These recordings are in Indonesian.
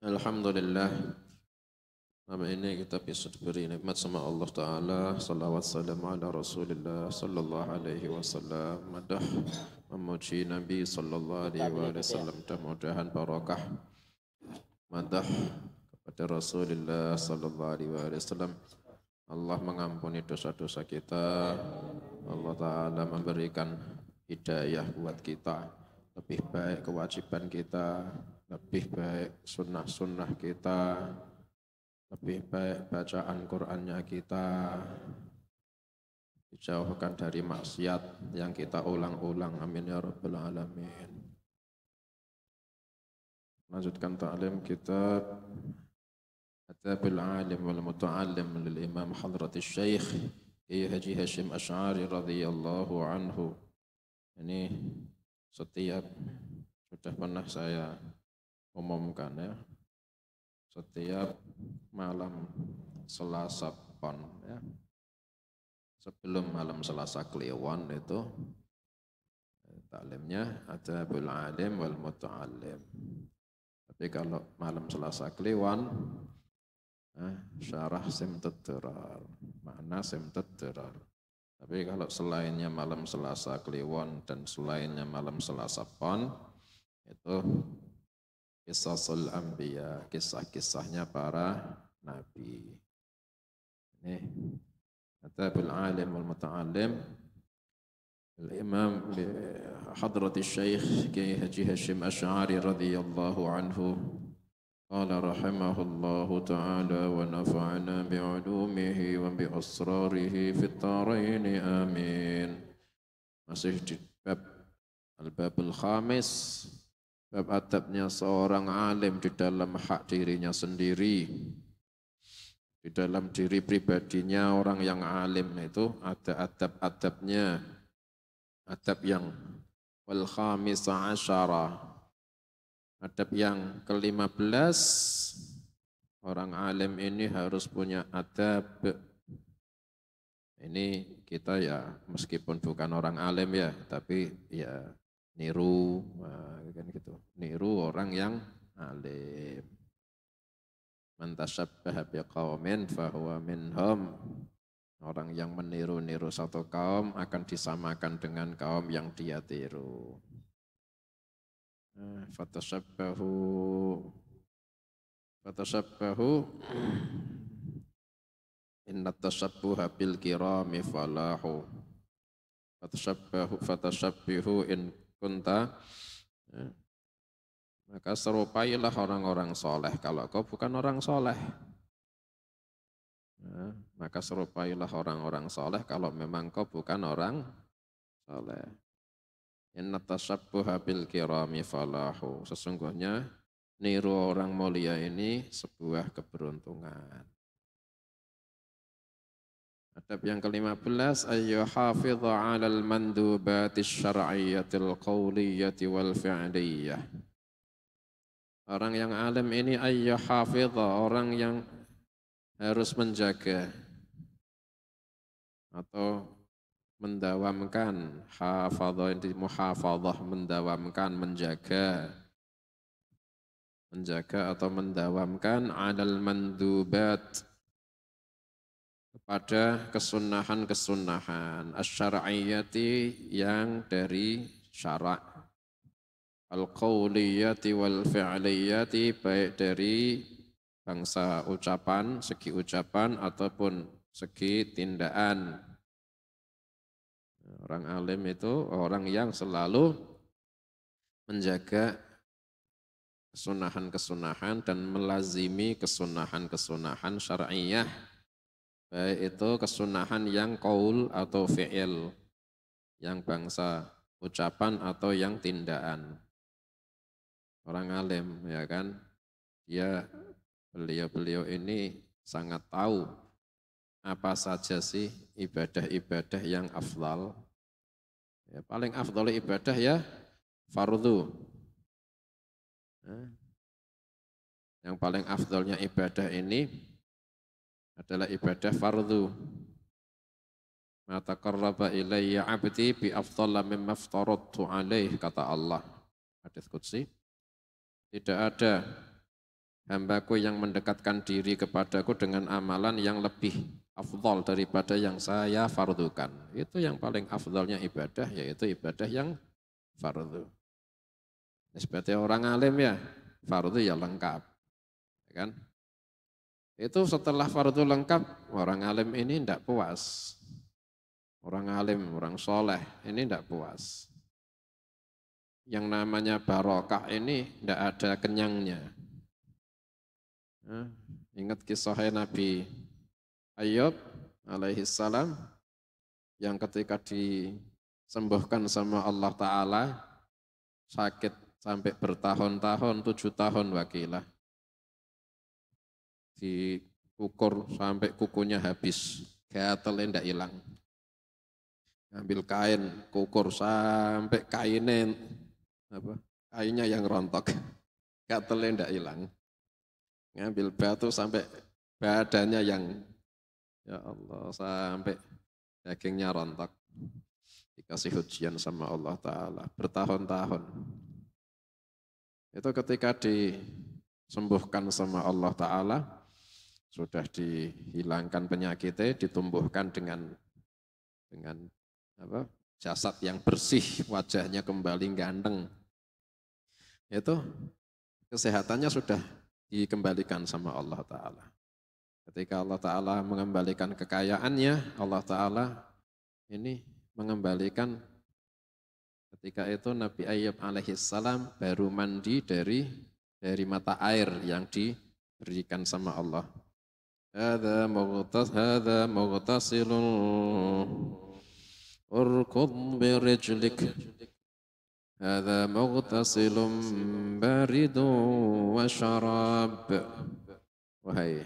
Alhamdulillah, malam ini kita bisa diberi nikmat sama Allah Ta'ala. Salawat salam ala Rasulullah Sallallahu Alaihi Wasallam. Madah memuji Nabi Sallallahu Alaihi Wasallam dan mudahan barakah. Madah kepada Rasulullah Sallallahu Alaihi Wasallam. Allah mengampuni dosa-dosa kita. Allah Ta'ala memberikan hidayah buat kita. Lebih baik kewajiban kita, lebih baik sunnah-sunnah kita, lebih baik bacaan Qur'annya kita, dijauhkan dari maksiat yang kita ulang-ulang. Amin ya rabbal alamin. Lanjutkan ta'lim kitab Adabul Alim wal Muta'allim lil Imam Hadratis Syekh Haji Hashim Asy'ari radhiyallahu anhu. Ini setiap sudah pernah saya umumkan ya, setiap malam Selasa Pon ya, sebelum malam Selasa Kliwon itu taklimnya Adabul Alim wal Muta'allim. Tapi kalau malam Selasa Kliwon syarah Simtud Durar, makna Simtud Durar. Tapi kalau selainnya malam Selasa Kliwon dan selainnya malam Selasa Pon, itu Qisasul Anbiya, kisah-kisahnya para nabi. Ini Adabul Alim wal Muta'allim Al-Imam Hadrati Syekh Kiai Haji Hashim Asy'ari radhiyallahu anhu qala rahimahullahu ta'ala wa nafa'ana bi'ulumihi wa bi'asrarihi fit dharain amin. Masih di bab Al-Babul Khamis, bab adabnya seorang alim di dalam hak dirinya sendiri. Di dalam diri pribadinya orang yang alim itu ada adab-adabnya. Adab yang wal khamisa asyara. Adab yang ke-15, orang alim ini harus punya adab. Ini kita ya meskipun bukan orang alim ya, tapi ya niru, kan gitu. Niru orang yang alim. Man tashabbaha biqaumin fahuwa minhum. Orang yang meniru-niru satu kaum akan disamakan dengan kaum yang dia tiru. Fatashabbahu inna tashabbuha bil kirami falahu. Fatashabbihu in kunta, maka serupailah orang-orang soleh. Kalau kau bukan orang soleh, maka serupailah orang-orang soleh kalau memang kau bukan orang soleh. Inna tashabbuha bil kirami falahu. Sesungguhnya niru orang mulia ini sebuah keberuntungan. Adab yang ke-15, ayyuhafidha 'alal mandubatis syar'iyyatil qawliyyati wal fi'liyyah. Orang yang alim ini ayyuhafidha, orang yang harus menjaga atau mendawamkan, hafadhah ini muhafadhah, mendawamkan, menjaga atau mendawamkan 'alal mandubat, kepada kesunahan-kesunahan asy-syar'iyyati yang dari syarak, al-qawliyati wal fi'liyati, baik dari bangsa ucapan, segi ucapan ataupun segi tindakan. Orang alim itu orang yang selalu menjaga kesunahan-kesunahan dan melazimi kesunahan-kesunahan syar'iyah, baik itu kesunahan yang qaul atau fi'il, yang bangsa ucapan atau yang tindakan. Orang alim ya kan, beliau ini sangat tahu apa saja sih ibadah-ibadah yang afdal. Ya, paling afdal ibadah ya fardu. Yang paling afdalnya ibadah ini adalah ibadah fardu. Ma taqarraba ilayya 'abdi bi afdalla mimma aftaradtu alaih, kata Allah. Hadits qudsi. Tidak ada hambaku yang mendekatkan diri kepadaku dengan amalan yang lebih afdal daripada yang saya fardukan. Itu yang paling afdalnya ibadah, yaitu ibadah yang fardu. Seperti orang alim ya, fardu ya lengkap. Ya kan? Itu setelah fardu lengkap, orang alim ini tidak puas. Orang alim, orang soleh ini tidak puas. Yang namanya barokah ini tidak ada kenyangnya. Ingat kisahnya Nabi Ayub alaihi salam yang ketika disembuhkan sama Allah Ta'ala sakit sampai bertahun-tahun, 7 tahun wakilah. Diukur sampai kukunya habis, gatel tidak hilang. Ambil kain, kukur sampai kainnya yang rontok, gatel tidak hilang. Ngambil batu sampai badannya yang, ya Allah, sampai dagingnya rontok. Dikasih ujian sama Allah Ta'ala bertahun-tahun. Itu ketika disembuhkan sama Allah Ta'ala, sudah dihilangkan penyakitnya, ditumbuhkan dengan jasad yang bersih, wajahnya kembali ganteng. Itu kesehatannya sudah dikembalikan sama Allah Ta'ala. Ketika Allah Ta'ala mengembalikan kekayaannya, Allah Ta'ala ini mengembalikan, ketika itu Nabi Ayub alaihissalam baru mandi dari mata air yang diberikan sama Allah. Hadza mughtasilun urkud birijlik. Hadza mughtasilun baridun wa syarab. Wahai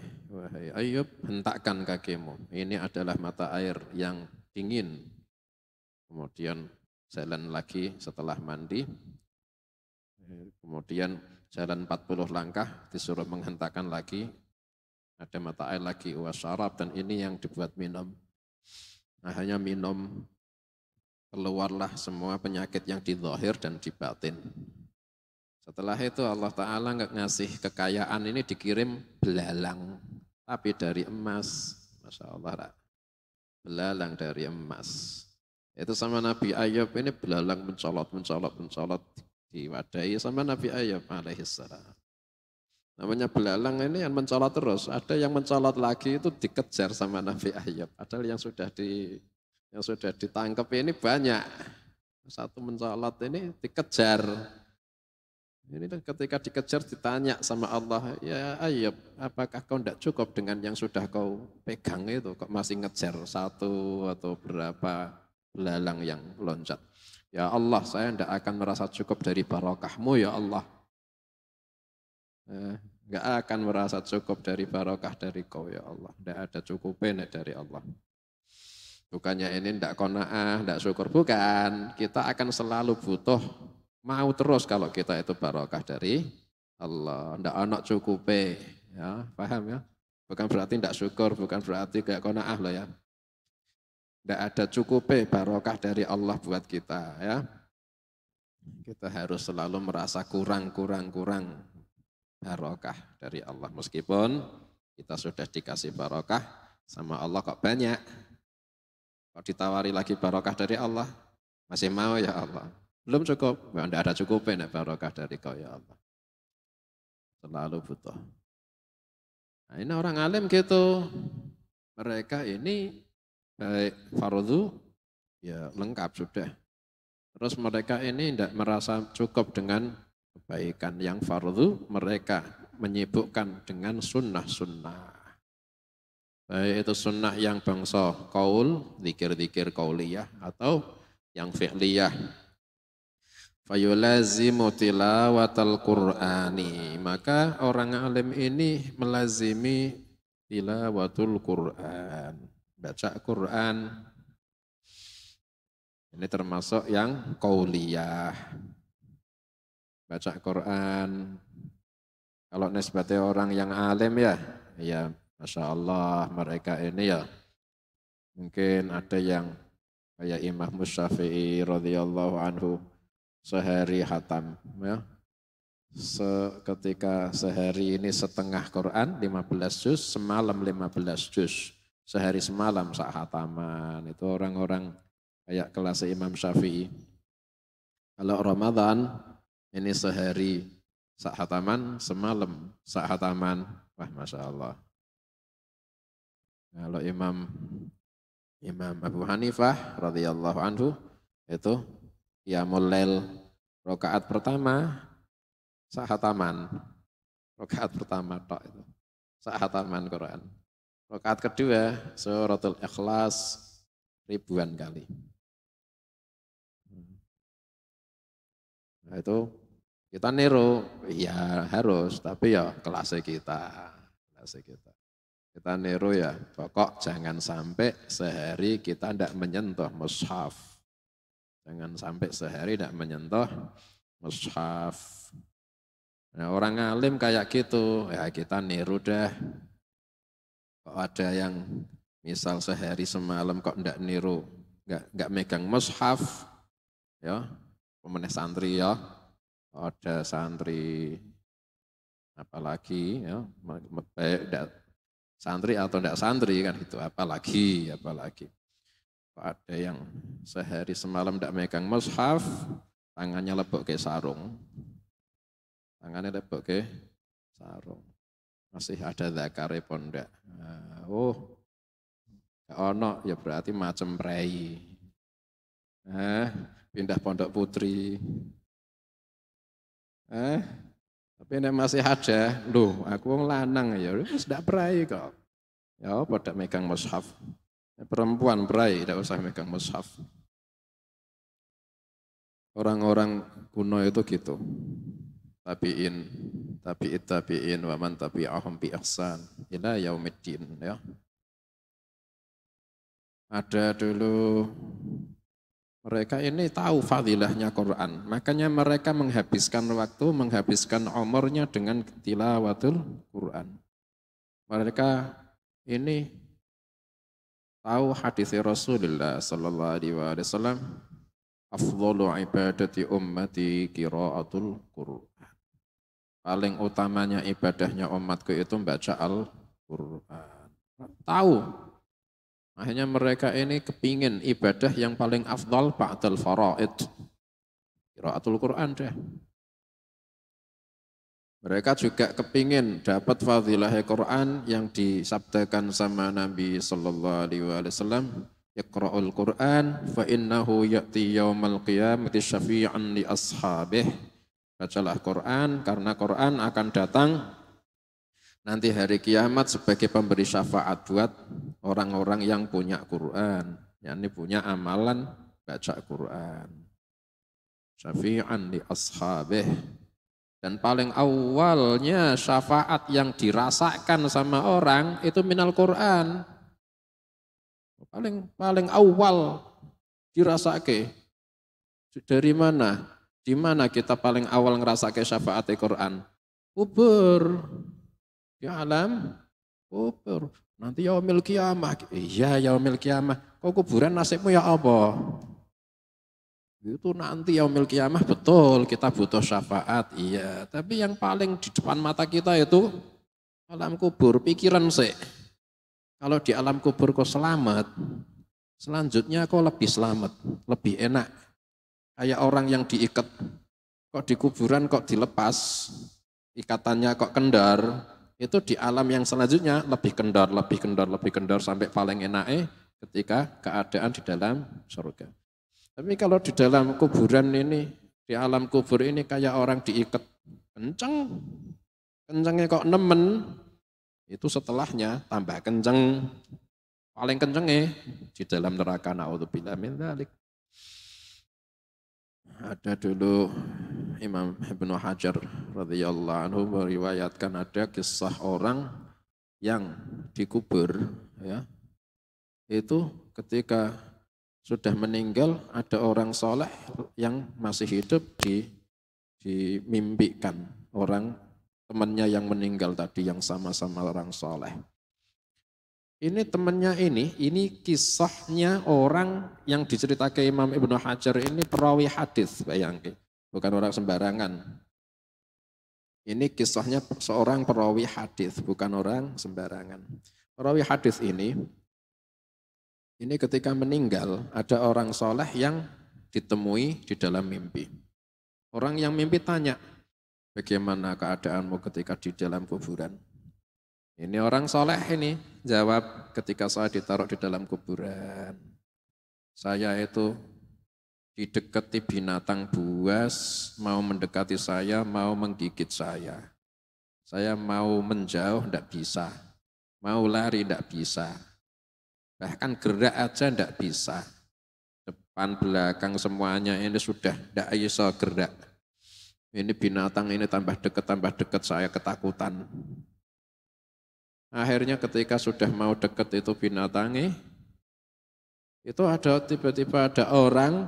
Ayub, hentakkan kakimu. Ini adalah mata air yang dingin. Kemudian jalan lagi setelah mandi. Kemudian jalan 40 langkah, disuruh menghentakkan lagi. Ada mata air lagi, wasyarab, dan ini yang dibuat minum. Nah, hanya minum, keluarlah semua penyakit yang di zahir dan di batin. Setelah itu Allah Ta'ala nggak ngasih kekayaan ini, dikirim belalang, tapi dari emas. Masya Allah, belalang dari emas. Itu sama Nabi Ayub ini belalang mencolot diwadahi sama Nabi Ayub alaihissalam. Namanya belalang ini yang mencolot terus. Ada yang mencolot lagi itu dikejar sama Nabi Ayub. Padahal yang sudah ditangkap ini banyak. Satu mencolot ini dikejar. Ini ketika dikejar ditanya sama Allah, ya Ayub, apakah kau tidak cukup dengan yang sudah kau pegang itu? Kok masih ngejar satu atau berapa belalang yang loncat? Ya Allah, saya tidak akan merasa cukup dari barokahmu ya Allah. Enggak akan merasa cukup dari barokah dari kau ya Allah. Tidak ada cukupnya dari Allah. Bukannya ini tidak qanaah, tidak syukur. Bukan, kita akan selalu butuh, mau terus kalau kita itu barokah dari Allah. Tidak ada cukupnya, ya, paham ya? Bukan berarti tidak syukur, bukan berarti kayak qanaah loh ya. Tidak ada cukupnya barokah dari Allah buat kita ya. Kita harus selalu merasa kurang barokah dari Allah. Meskipun kita sudah dikasih barokah sama Allah kok banyak. Kok ditawari lagi barokah dari Allah, masih mau ya Allah. Belum cukup, tidak ada cukupnya barokah dari kau ya Allah. Selalu butuh. Nah, ini orang alim gitu. Mereka ini baik fardu, ya lengkap sudah. Terus mereka ini tidak merasa cukup dengan kebaikan yang fardu, mereka menyibukkan dengan sunnah-sunnah. Baik itu sunnah yang bangsa qaul, zikir-zikir qauliyah, atau yang fi'liyah. Fayulazimu tilawatal Qur'ani. Maka orang alim ini melazimi tilawatul Qur'an. Baca Qur'an. Ini termasuk yang qauliyah. Baca Qur'an. Kalau nisbatnya orang yang alim ya Masya Allah mereka ini ya mungkin ada yang kayak Imam Syafi'i radhiyallahu anhu sehari hatam ya. ketika sehari ini setengah Quran 15 juz, semalam 15 juz. Sehari semalam sak hataman. Itu orang-orang kayak kelas Imam Syafi'i. Kalau Ramadan ini sehari sak hataman, semalam sak hataman. Wah, Masya Allah. Kalau Imam Abu Hanifah radhiyallahu anhu itu qiyamul lail rakaat pertama sahataman. Rakaat pertama tok itu. Sahataman Quran. Rakaat kedua suratul Ikhlas ribuan kali. Nah, itu kita niru, ya harus, tapi ya kelasnya kita. Kita niru ya, pokok jangan sampai sehari kita tidak menyentuh mushaf. Jangan sampai sehari tidak menyentuh mushaf. Nah, orang alim kayak gitu, ya kita niru dah. Kok ada yang misal sehari semalam kok tidak niru, enggak megang mushaf, ya, pemenang santri ya, ada santri apalagi, ya, baik santri atau tidak santri kan itu apalagi. Kok ada yang sehari semalam tidak megang mushaf, tangannya lebok ke sarung. Masih ada zakare pondak. Gak ono ya berarti macam prei. Pindah pondok putri. Tapi ini masih ada. Loh, aku wong lanang ya, wis ndak prei kok. Ya pada megang mushaf. Perempuan prei tidak usah megang mushaf. Orang-orang kuno itu gitu. Tabi'in wa man tabi'ahum bi ihsan ila yaumiddin ya. Ada dulu mereka ini tahu fadilahnya Quran, makanya mereka menghabiskan waktu, menghabiskan umurnya dengan tilawatul Quran. Mereka ini tahu hadis Rasulullah sallallahu alaihi wasallam, afdhalu ibadati ummati qiraatul Quran. Paling utamanya ibadahnya umatku itu membaca Al-Quran. Tahu. Akhirnya mereka ini kepingin ibadah yang paling afdal ba'dal faraid. Qiraatul Quran deh. Mereka juga kepingin dapat fadilah Quran yang disabdakan sama Nabi sallallahu alaihi wasallam, Iqra'ul Quran fa innahu ya'ti yaumal qiyamati syafi'an li ashabih. Bacalah Quran karena Quran akan datang nanti hari kiamat sebagai pemberi syafaat buat orang-orang yang punya Quran, yakni punya amalan baca Quran. Syafi'an li ashabih. Dan paling awalnya syafaat yang dirasakan sama orang itu minal Quran. Paling awal dirasake. Dari mana? Di mana kita paling awal ngerasake syafaat Quran? Kubur. Di alam kubur. Nanti yaumil kiamah. Iya yaumil kiamah. Kok kuburan nasibmu ya apa? Itu nanti yaumil kiamah betul kita butuh syafaat. Iya. Tapi yang paling di depan mata kita itu alam kubur. Pikiran sih. Kalau di alam kubur kau selamat. Selanjutnya kau lebih selamat. Lebih enak. Kayak orang yang diikat, kok di kuburan kok dilepas, ikatannya kok kendar, itu di alam yang selanjutnya lebih kendar sampai paling enak ketika keadaan di dalam surga. Tapi kalau di dalam kuburan ini, di alam kubur ini kayak orang diikat, kencengnya kok nemen, itu setelahnya tambah kenceng, paling kencengnya di dalam neraka naudzubillah min dzalik. Ada dulu Imam Ibnu Hajar radhiyallahu anhu meriwayatkan ada kisah orang yang dikubur ya. Itu ketika sudah meninggal ada orang soleh yang masih hidup dimimpikan orang temannya yang meninggal tadi yang sama-sama orang soleh. Ini temannya ini kisahnya orang yang diceritakan Imam Ibnu Hajar ini perawi hadis, bayangke, bukan orang sembarangan. Ini kisahnya seorang perawi hadis, bukan orang sembarangan. Perawi hadis ini ketika meninggal ada orang soleh yang ditemui di dalam mimpi. Orang yang mimpi tanya, bagaimana keadaanmu ketika di dalam kuburan? Ini orang soleh ini jawab, ketika saya ditaruh di dalam kuburan, saya itu didekati binatang buas, mau mendekati saya, mau menggigit saya. Saya mau menjauh, tidak bisa. Mau lari, tidak bisa. Bahkan gerak aja tidak bisa. Depan, belakang, semuanya ini sudah tidak bisa gerak. Ini binatang ini tambah dekat, saya ketakutan. Akhirnya ketika sudah mau dekat itu binatangnya, itu ada tiba-tiba ada orang,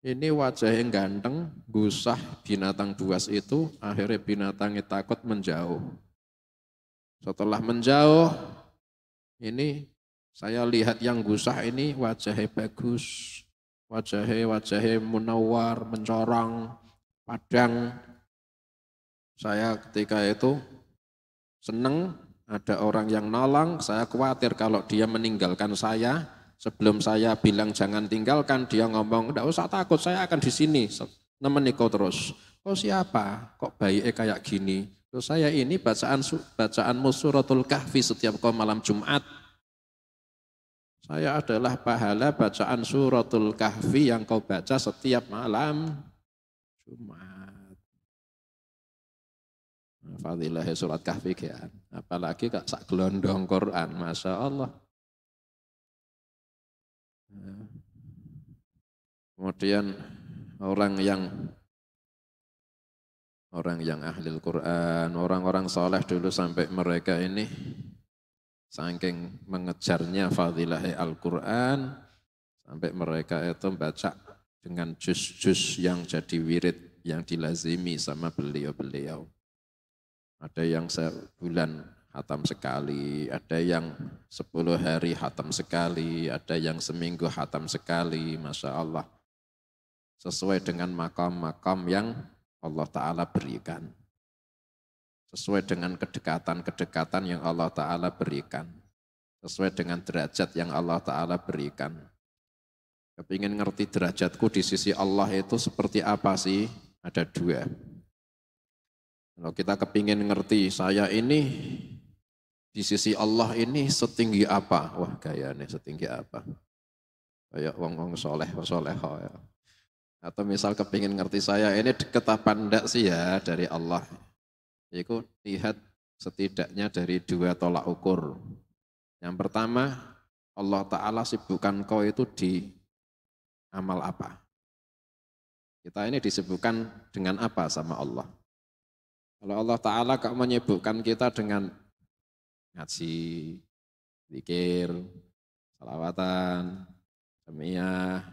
ini wajahnya ganteng, gusah binatang buas itu, akhirnya binatangnya takut menjauh. Setelah menjauh, ini saya lihat yang gusah ini wajahnya bagus, wajahnya munawar, mencorong, padang. Saya ketika itu senang ada orang yang nolong, saya khawatir kalau dia meninggalkan saya, sebelum saya bilang jangan tinggalkan, dia ngomong, enggak usah takut, saya akan di sini, nemeni kau terus. Oh siapa? Kok baiknya kayak gini? Terus saya ini bacaanmu suratul kahfi setiap kau malam Jumat. Saya adalah pahala bacaan suratul kahfi yang kau baca setiap malam Jumat. Fadilahnya surat kahfi kan. Apalagi kak sak gelondong Quran, Masya Allah. Kemudian orang yang ahli Quran, orang-orang soleh dulu sampai mereka ini saking mengejarnya fadilahnya Al-Quran, sampai mereka itu baca dengan juz-juz yang jadi wirid, yang dilazimi sama beliau-beliau. Ada yang sebulan hatam sekali, ada yang 10 hari hatam sekali, ada yang seminggu hatam sekali, Masya Allah. Sesuai dengan makam-makam yang Allah Ta'ala berikan. Sesuai dengan kedekatan-kedekatan yang Allah Ta'ala berikan. Sesuai dengan derajat yang Allah Ta'ala berikan. Kepingin ngerti derajatku di sisi Allah itu seperti apa sih? Ada 2. Kalau kita kepingin ngerti saya ini di sisi Allah ini setinggi apa? Wah gayanya setinggi apa? Kayak wong-wong soleho ya. Atau misal kepingin ngerti saya ini deket apa enggak sih ya dari Allah? Itu lihat setidaknya dari 2 tolak ukur. Yang pertama, Allah Ta'ala sibukkan kau itu di amal apa? Kita ini disibukkan dengan apa sama Allah? Kalau Allah Ta'ala kok menyibukkan kita dengan ngaji, zikir, salawatan, semiyah,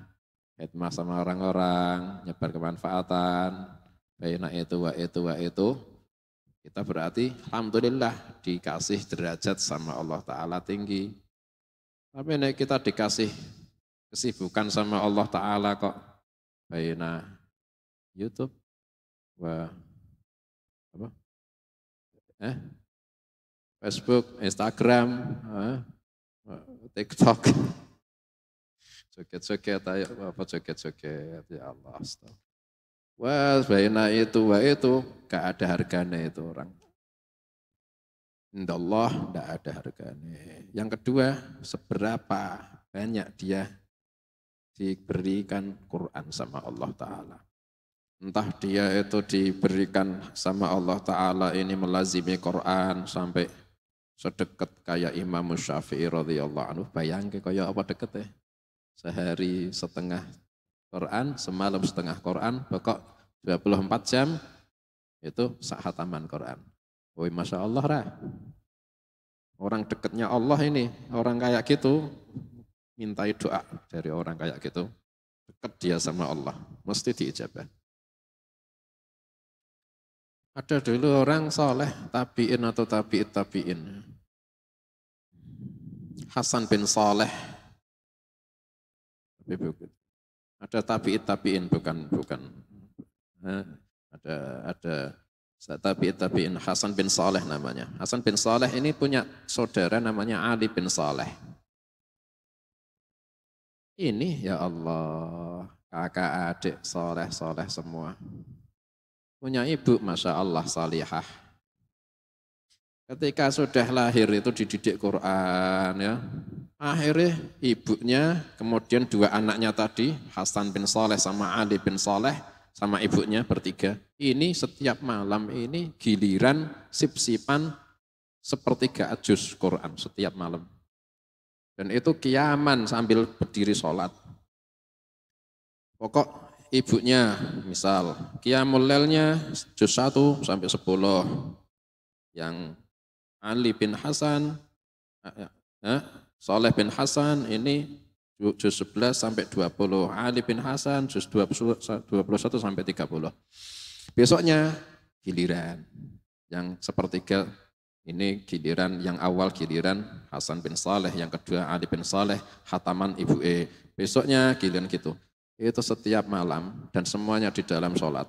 khidmah sama orang-orang, nyebar kemanfaatan, baina itu, kita berarti alhamdulillah dikasih derajat sama Allah Ta'ala tinggi. Tapi nek kita dikasih kesibukan sama Allah Ta'ala kok baina YouTube, wah, apa? Facebook, Instagram, TikTok, joget-joget, ayo apa joget-joget, ya Allah, astagfirullah. Wah, baina itu, gak ada harganya itu orang. Indallah, gak ada harganya. Yang kedua, seberapa banyak dia diberikan Quran sama Allah Ta'ala. Entah dia itu diberikan sama Allah Ta'ala ini melazimi Quran sampai sedekat kayak Imam Syafi'i radhiyallahu anhu. Bayangke kayak apa deket ya. Sehari setengah Quran, semalam setengah Quran, pokok 24 jam itu sahataman Quran. Woi Masya Allah rah. Orang dekatnya Allah ini, orang kayak gitu, mintai doa dari orang kayak gitu. Dekat dia sama Allah, mesti diijabah. Ada dulu orang soleh, tabi'in atau tabi'in. Hasan bin Saleh. Ada tabi'in, bukan. Ada tabi'in Hasan bin Saleh namanya. Hasan bin Saleh ini punya saudara namanya Ali bin Saleh. Ini ya Allah, kakak adik soleh-soleh semua. Punya ibu Masya Allah salihah. Ketika sudah lahir itu dididik Quran ya. Akhirnya ibunya, kemudian dua anaknya tadi, Hasan bin Saleh sama Ali bin Saleh, sama ibunya bertiga. Ini setiap malam ini giliran sip-sipan sepertiga juz Quran setiap malam. Dan itu kiaman sambil berdiri sholat. Pokok ibunya misal qiyamul lailnya juz 1 sampai 10. Yang Ali bin Hasan, Saleh bin Hasan ini juz 11 sampai 20. Ali bin Hasan juz 21 sampai 30. Besoknya giliran yang sepertiga ini giliran yang awal giliran Hasan bin Saleh, yang kedua Ali bin Saleh, khataman ibu Besoknya giliran gitu. Itu setiap malam dan semuanya di dalam sholat.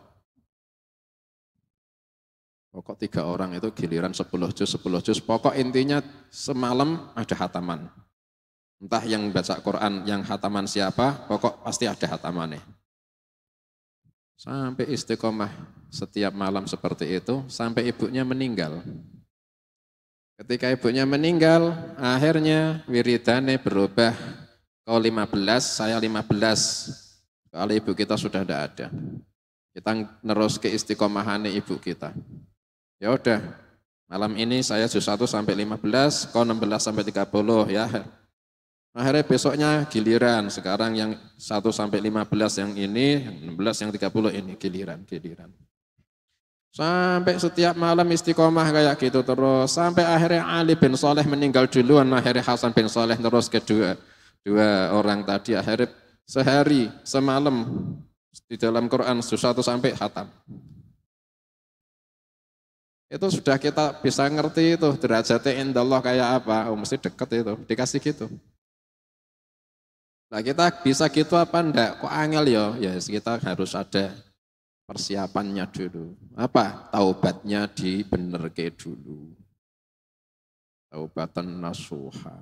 Pokok 3 orang itu giliran 10 juz. Pokok intinya semalam ada khataman. Entah yang baca Quran, yang khataman siapa, pokok pasti ada khatamannya. Sampai istiqomah setiap malam seperti itu, sampai ibunya meninggal. Ketika ibunya meninggal, akhirnya wiridane berubah. Kau 15, saya 15. Kalau ibu kita sudah tidak ada. Kita nerus ke istiqomahannya ibu kita. Ya udah, malam ini saya juz 1 sampai 15, kau 16 sampai 30 ya. Akhirnya besoknya giliran, sekarang yang 1 sampai 15 yang ini, 16 yang 30 ini giliran. Sampai setiap malam istiqomah kayak gitu terus. Sampai akhirnya Ali bin Saleh meninggal duluan, akhirnya Hasan bin Saleh terus kedua. Dua orang tadi akhirnya sehari, semalam di dalam Quran 1 sampai khatam. Itu sudah kita bisa ngerti itu derajatnya indallah kayak apa. Oh mesti deket itu, dikasih gitu. Nah kita bisa gitu apa enggak? Kok angel ya? Ya kita harus ada persiapannya dulu. Apa? Taubatnya dibenerke dulu. Taubatan nasuha.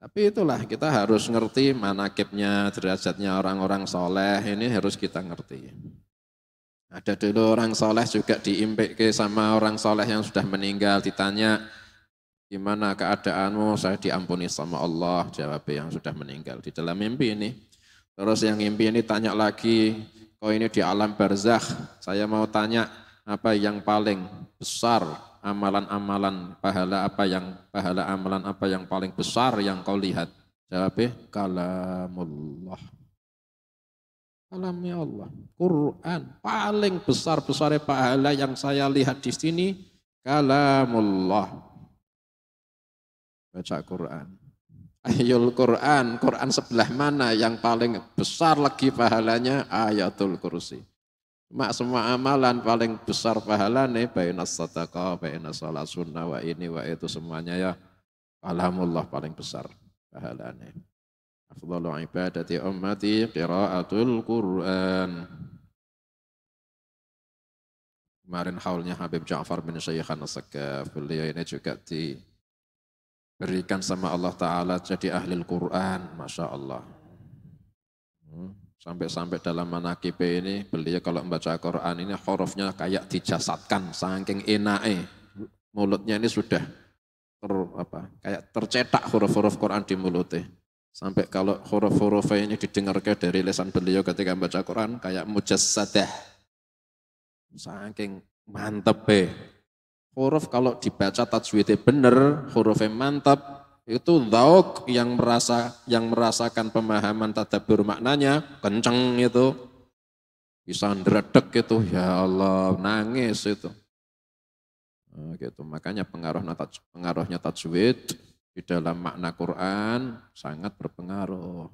Tapi itulah kita harus ngerti manakibnya, derajatnya orang-orang soleh, ini harus kita ngerti. Ada dulu orang soleh juga diimpik sama orang soleh yang sudah meninggal, ditanya, gimana keadaanmu? Saya diampuni sama Allah, jawab yang sudah meninggal di dalam mimpi ini. Terus yang mimpi ini tanya lagi, kok ini di alam barzakh, saya mau tanya apa yang paling besar amalan-amalan pahala amalan apa yang paling besar yang kau lihat? Jawabnya kalamullah. Kalamnya Allah, Quran. Paling besar-besarnya pahala yang saya lihat di sini kalamullah. Baca Quran. Ayul Quran, Quran sebelah mana yang paling besar lagi pahalanya? Ayatul Kursi. Semua amalan paling besar pahalanya bainas sadaqah, bainas salat sunnah wa ini wa itu semuanya ya. Alhamdulillah paling besar pahalanya. Afdhalu ibadati ummati qiraatul Quran. Kemarin haulnya Habib Ja'far bin Syekhan As-Sakaf, beliau ini juga diberikan sama Allah Ta'ala jadi ahli Quran, Masya Allah. Sampai-sampai dalam manaqib ini beliau kalau membaca Quran ini hurufnya kayak dijasadkan saking enake. Mulutnya ini sudah kayak tercetak huruf-huruf Quran di mulutnya. Sampai kalau huruf-huruf ini didengarkan dari lisan beliau ketika membaca Quran kayak mujassadah. Saking mantep huruf kalau dibaca tajwidnya benar, hurufnya mantap. Itu dhauk yang merasakan pemahaman tadabbur maknanya kenceng itu, bisa ndredeg itu, ya Allah nangis itu. Nah, gitu. Makanya pengaruhnya tajwid di dalam makna Quran sangat berpengaruh.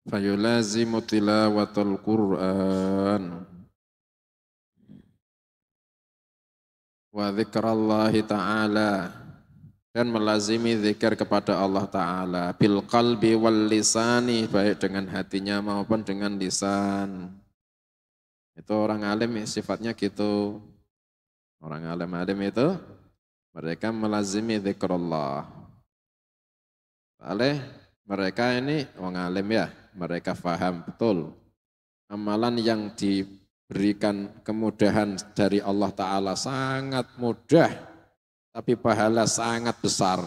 Fayulazimu tilawatul Quran wa dzikrallahi ta'ala dan melazimi zikir kepada Allah Ta'ala bil qalbi wal lisani, baik dengan hatinya maupun dengan lisan. Itu orang alim sifatnya gitu. Orang alim-alim itu mereka melazimi zikrullah. Oleh mereka ini orang alim ya, mereka faham betul amalan yang diberikan kemudahan dari Allah Ta'ala sangat mudah, tapi pahala sangat besar.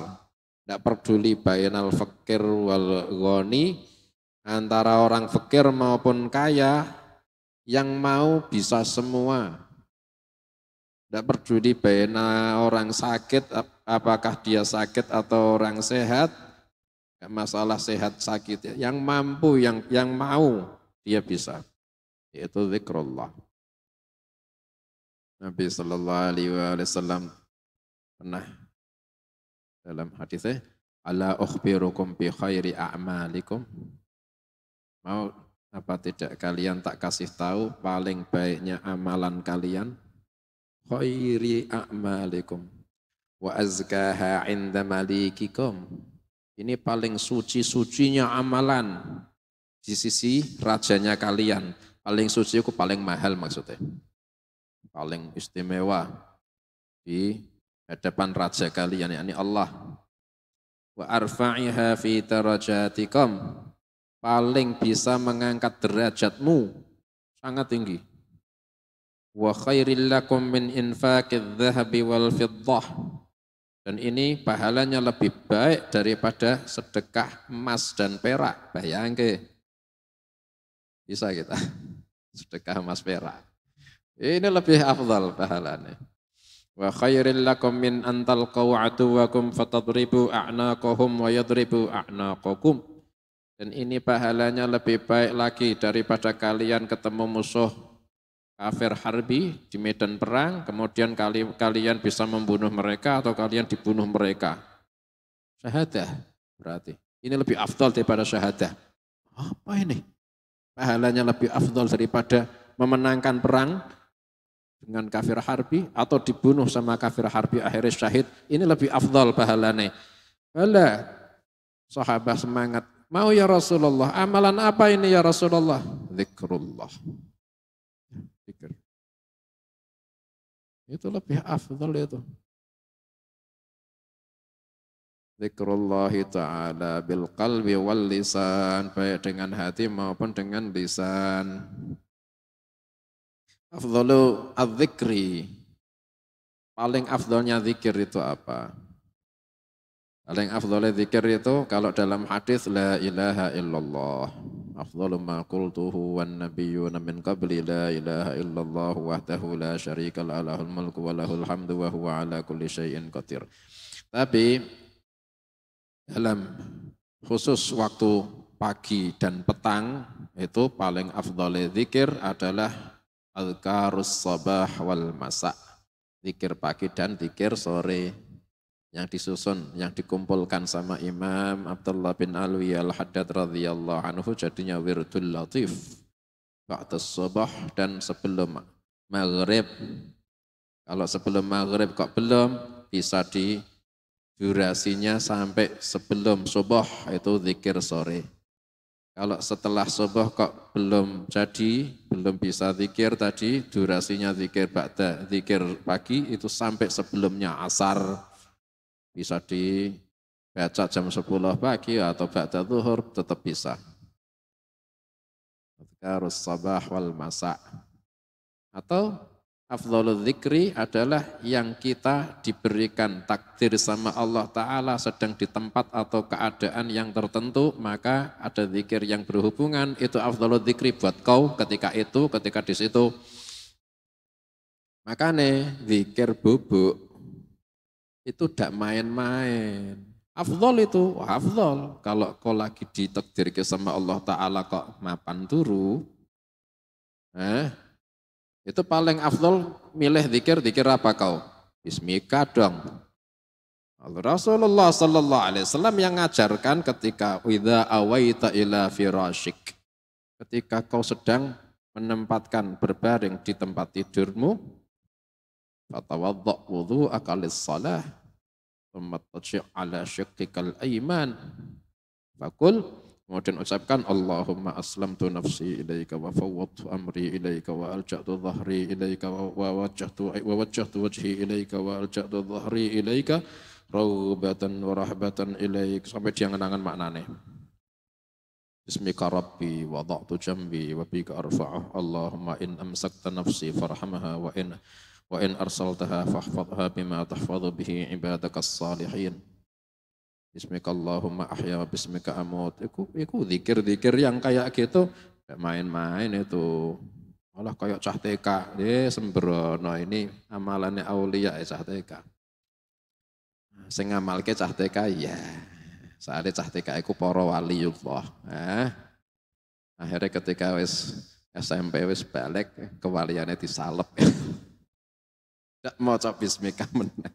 Tidak peduli bainal fakir wal ghani, antara orang fakir maupun kaya, yang mau bisa semua. Tidak peduli baina orang sakit, apakah dia sakit atau orang sehat, gak masalah sehat sakit. Yang mampu, yang mau, dia bisa. Yaitu zikrullah. Nabi Sallallahu Alaihi Wasallam pernah dalam hadisnya, ala ukhbirukum bi khairi a'malikum. Mau apa tidak kalian tak kasih tahu paling baiknya amalan kalian? Khairi a'malikum wa azkaha 'inda malikikum. Ini paling suci-sucinya amalan di sisi rajanya kalian. Paling suci itu paling mahal maksudnya. Paling istimewa di hadapan raja kalian, yakni Allah. Wa arfa'iha fi darajatikum. Paling bisa mengangkat derajatmu sangat tinggi. Wa khairil lakum min infaqidz dzahabi wal fiddah. Dan ini pahalanya lebih baik daripada sedekah emas dan perak. Bayangke. Bisa kita sedekah emas perak. Ini lebih afdal pahalanya. Wa khairil lakum min antalqaw aduwakum fatadribu a'naqahum wa yadribu a'naqakum. Dan ini pahalanya lebih baik lagi daripada kalian ketemu musuh kafir harbi di medan perang, kemudian kalian bisa membunuh mereka atau kalian dibunuh mereka. Syahadah berarti. Ini lebih afdal daripada syahadah. Apa ini? Pahalanya lebih afdal daripada memenangkan perang dengan kafir harbi atau dibunuh sama kafir harbi akhirnya syahid. Ini lebih afdal pahalanya. Bala, sahabat semangat. Mau ya Rasulullah, amalan apa ini ya Rasulullah? Zikrullah. Zikir. Itu lebih afdal itu. Zikrullahi ta'ala bil qalbi wal lisan, baik dengan hati maupun dengan lisan. Afdalu adzikri, paling afdalnya zikir itu apa? Paling afdalnya zikir itu kalau dalam hadis la ilaha illallah. Afdalu ma qultuhu wan nabiyyuna min qabli la ilaha illallah wahdahu la syarika lahul mulku wa lahul hamdu wa huwa ala kulli syai'in qadir. Tapi dalam khusus waktu pagi dan petang itu paling afdalnya zikir adalah azkarus sabah wal masa. Zikir pagi dan zikir sore. Yang disusun, yang dikumpulkan sama Imam Abdullah bin Alwi al-Haddad radhiyallahu anhu jadinya wirdul latif. Ba'da sabah dan sebelum maghrib. Kalau sebelum maghrib kok belum, bisa di durasinya sampai sebelum subuh itu zikir sore. Kalau setelah subuh kok belum jadi, belum bisa zikir tadi, durasinya zikir ba'da, zikir pagi itu sampai sebelumnya asar. Bisa dibaca jam 10 pagi atau ba'da zuhur tetap bisa. Azkarus sabah wal masa. Atau afdhalul dzikri adalah yang kita diberikan takdir sama Allah Ta'ala sedang di tempat atau keadaan yang tertentu, maka ada zikir yang berhubungan, itu afdhalul dzikri buat kau ketika itu, ketika di situ. Makanya zikir bubuk itu tidak main-main. Afdol itu, afdol. Kalau kau lagi ditakdirkan sama Allah Ta'ala kok mapan turu, itu paling afdol milih zikir apa kau? Bismika dong. Rasulullah Sallallahu Alaihi Wasallam yang ngajarkan ketika idza awaita ila firashik. Ketika kau sedang menempatkan berbaring di tempat tidurmu, fatawadda' wudhu'aka lis-shalah. thumma taji' ala syiqqikal ayman. Fakul, kemudian ucapkan Allahumma aslamtu nafsi ilaika wa fawwadtu amri ilaika wa alja'tu dhahri ilaika wa wajjahtu wajhi ilaika wa alja'tu dhahri ilaika raghbatan wa rahbatan ilaik, sampai dia ngenangan maknane. Bismika rabbi wada'tu jambi wa bika arfa'uh. Allahumma in amsakta nafsi farhamha wa in arsaltaha fahfadha bima tahfadhu bihi ibadakas salihin. Bismika Allahumma ahya wa bismika amut. Iku zikir-zikir yang kayak gitu, gak main-main itu. Malah kayak cah TK, sembrono, ini amalannya aulia cah TK. Sing ngamalke cah TK ya. Saatnya cah TK iku para waliullah. Akhirnya ketika wis SMP wis balik, kewaliannya disalep. Tidak mau cak bismika menang.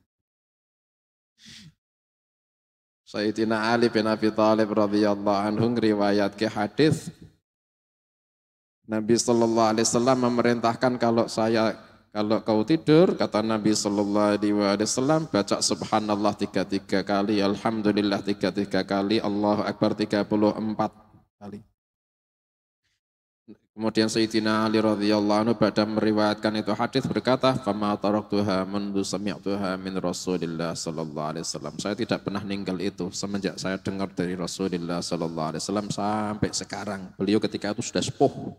Sayyidina Ali bin Abi Thalib radhiyallahu anhu riwayat ke hadis Nabi sallallahu alaihi wasallam memerintahkan kalau kau tidur, kata Nabi sallallahu alaihi wasallam, baca subhanallah 33 kali, alhamdulillah 33 kali, Allahu akbar 34 kali. Kemudian Sayyidina Ali radhiyallahu anhu pada meriwayatkan itu hadis berkata, "Fama taraktuha mundu sami'tuha min Rasulillah sallallahu alaihi wasallam." Saya tidak pernah ninggal itu semenjak saya dengar dari Rasulullah sallallahu alaihi wasallam sampai sekarang. Beliau ketika itu sudah sepuh.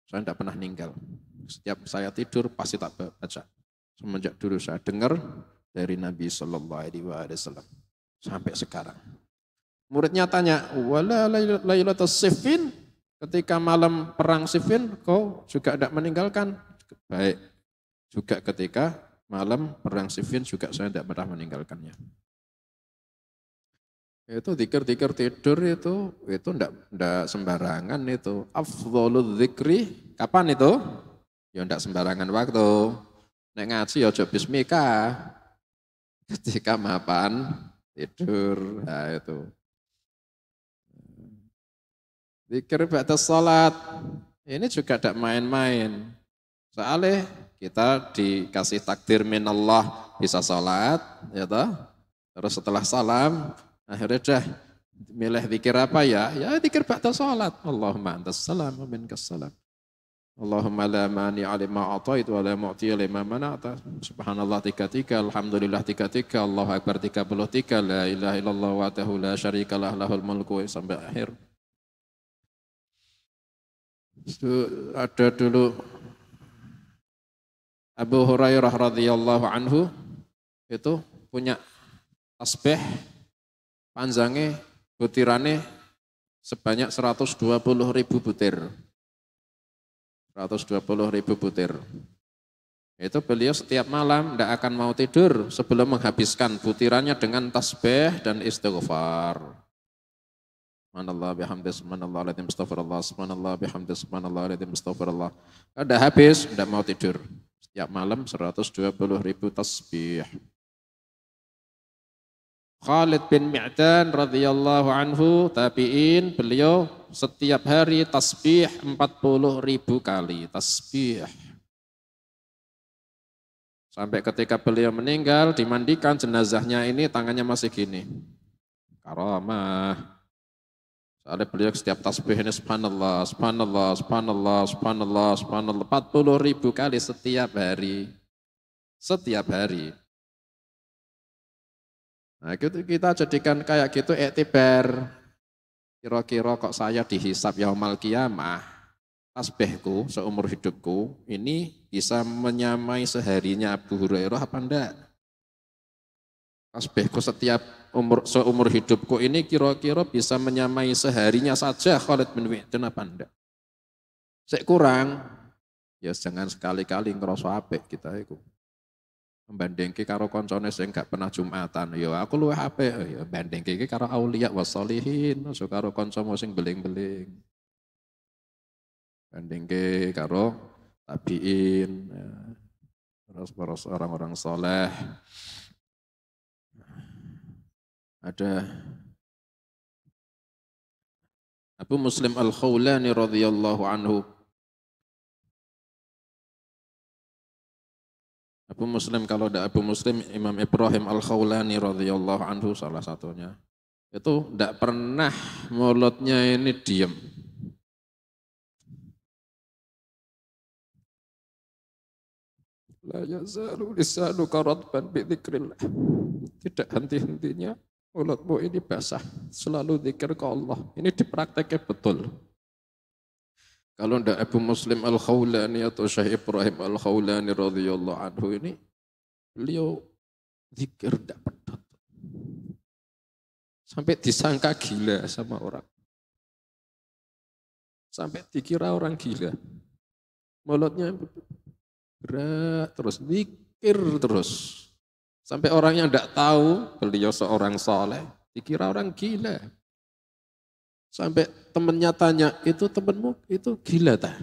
Saya tidak pernah ninggal. Setiap saya tidur pasti tak baca. Semenjak dulu saya dengar dari Nabi sallallahu alaihi wasallam sampai sekarang. Muridnya tanya, "Wala lailatus siffin?" Ketika malam perang Siffin, kau juga tidak meninggalkan? Baik, juga ketika malam perang Siffin juga saya tidak pernah meninggalkannya. Itu zikir-zikir tidur itu tidak sembarangan itu. Afdhalul dzikri, kapan itu? Ya tidak sembarangan waktu. Nek ngaji ya aja bismika. Ketika mapan tidur, nah itu. Zikir ba'da salat, ini juga tidak main-main. Soalnya kita dikasih takdir minallah bisa salat, ya toh. Terus setelah salam, akhirnya dah milih zikir apa ya? Ya zikir ba'da salat. Allahumma antas salam wa minkas salam. Allahumma la mani'a lima a'tait wa la mu'tiya lima mana'ta. Subhanallah 33, alhamdulillah 33, Allahu akbar 33, la ilaha illallah wahdahu la syarikalah lahul mulku sampai akhir. Ada dulu Abu Hurairah radhiyallahu anhu itu punya tasbih panjangnya butirannya sebanyak 120.000 butir. 120.000 butir. Itu beliau setiap malam tidak akan mau tidur sebelum menghabiskan butirannya dengan tasbih dan istighfar. Subhanallah bihamdi subhanallah aladzim astaghfirullah subhanallah bihamdi subhanallah aladzim astaghfirullah. Udah habis, udah mau tidur. Setiap malam 120.000 tasbih. Khalid bin Mi'dan radhiyallahu anhu tabi'in, beliau setiap hari tasbih 40.000 kali tasbih. Sampai ketika beliau meninggal dimandikan jenazahnya ini tangannya masih gini. Karamah. Soalnya beliau setiap tasbih ini subhanallah, subhanallah, subhanallah, subhanallah, subhanallah, 40.000 kali setiap hari. Setiap hari. Nah kita jadikan kayak gitu iktibar. Kira-kira kok saya dihisab yaumal qiyamah, tasbihku seumur hidupku ini bisa menyamai seharinya Abu Hurairah apa enggak? Tasbihku seumur hidupku ini kira-kira bisa menyamai seharinya saja Khalid bin Mi'dan apa enggak? Sek kurang, ya jangan sekali-kali ngerasa apik kita itu. Membandingke karo koncone sing gak pernah Jumatan, ya aku luwih apik, ya bandingke iki karo auliya wassalihin, aja karo kancamu sing beling-beling. Bandingke karo tabiin, ya. Terus orang-orang soleh. Ada Abu Muslim Al-Khawlani radhiyallahu anhu. Abu Muslim, kalau ada Abu Muslim, Imam Ibrahim Al-Khawlani radhiyallahu anhu salah satunya. Itu tidak pernah mulutnya ini diam. La yazalu lisanuka ratban bi dzikrillah. Tidak henti-hentinya mulutmu ini basah, selalu zikir ke Allah. Ini diprakteknya betul. Kalau ndak Abu Muslim Al-Khawlani atau Syekh Ibrahim Al-Khawlani radhiyallahu anhu ini, beliau zikir tidak pedot. Sampai disangka gila sama orang. Sampai dikira orang gila. Mulutnya berat terus, zikir terus. Sampai orang yang tidak tahu beliau seorang soleh, dikira orang gila. Sampai temannya tanya, itu temanmu itu gila tak?